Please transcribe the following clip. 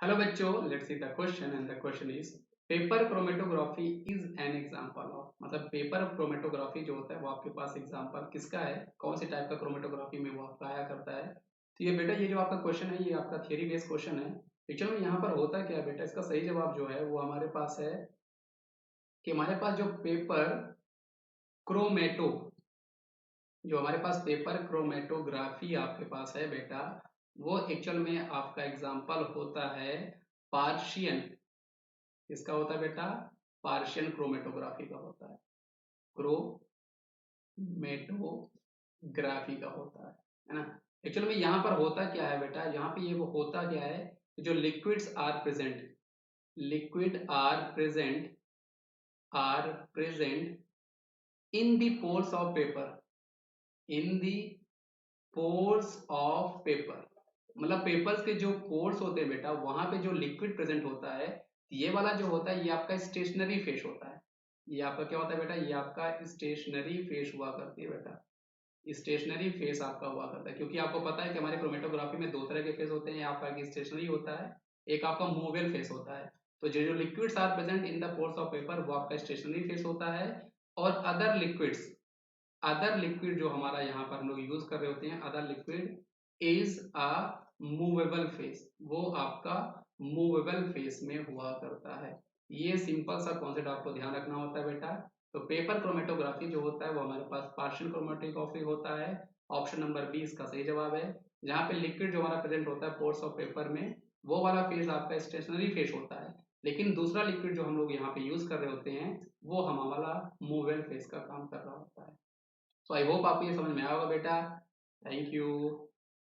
Hello बच्चों, let's see the question and the question is paper chromatography is an example of. मतलब paper chromatography जो होता है वो आपके पास एग्जांपल किसका है, कौन से टाइप का क्रोमेटोग्राफी में वो आपका आया करता है। तो ये बेटा, ये जो आपका क्वेश्चन है ये आपका थियरी बेस्ड क्वेश्चन है। एक्चुअली में यहाँ पर होता क्या है बेटा, इसका सही जवाब जो है वो हमारे पास है कि हमारे पास जो पेपर क्रोमेटो जो हमारे पास पेपर क्रोमेटोग्राफी आपके पास है बेटा, वो एक्चुअल में आपका एग्जांपल होता है पार्शियन। किसका होता है बेटा? पार्शियन क्रोमेटोग्राफी का होता है। क्रोमेटोग्राफी का होता है ना। एक्चुअली में यहाँ पर होता क्या है बेटा, यहाँ पे ये वो होता क्या है कि जो liquids are present in the pores of paper, in the pores of paper. मतलब पेपर्स के जो पोर्स होते हैं बेटा, वहां पे जो लिक्विड प्रेजेंट होता है, ये वाला जो होता है ये आपका स्टेशनरी फेस होता है। ये आपका क्या होता है बेटा? ये आपका स्टेशनरी फेस हुआ करती है बेटा। स्टेशनरी फेस आपका हुआ करता है, क्योंकि आपको पता है कि हमारे क्रोमेटोग्राफी में दो तरह के फेस होते हैं। आपका एक स्टेशनरी होता है, एक आपका मूवेबल फेस होता है। तो जो liquids are present in the pores of paper वो आपका स्टेशनरी फेस होता है। और अदर लिक्विड जो हमारा यहाँ पर हम लोग यूज कर रहे होते हैं, other liquid is a movable face, वो आपका मूवेबल फेस में हुआ करता है। ये सिंपल सा कॉन्सेप्ट आपको ध्यान रखना होता है बेटा। तो पेपर क्रोमेटोग्राफी जो होता है वो हमारे पास पार्शियल क्रोमेटोग्राफी होता है। ऑप्शन नंबर बी इसका सही जवाब है। जहाँ पे लिक्विड जो हमारा प्रेजेंट होता है पोर्स ऑफ पेपर में, वो वाला फेस आपका स्टेशनरी फेस होता है। लेकिन दूसरा लिक्विड जो हम लोग यहाँ पे यूज कर रहे होते हैं वो हमारा मूवेबल फेस का काम कर रहा होता है। सो आई होप आपको ये समझ में आया होगा बेटा। Thank you.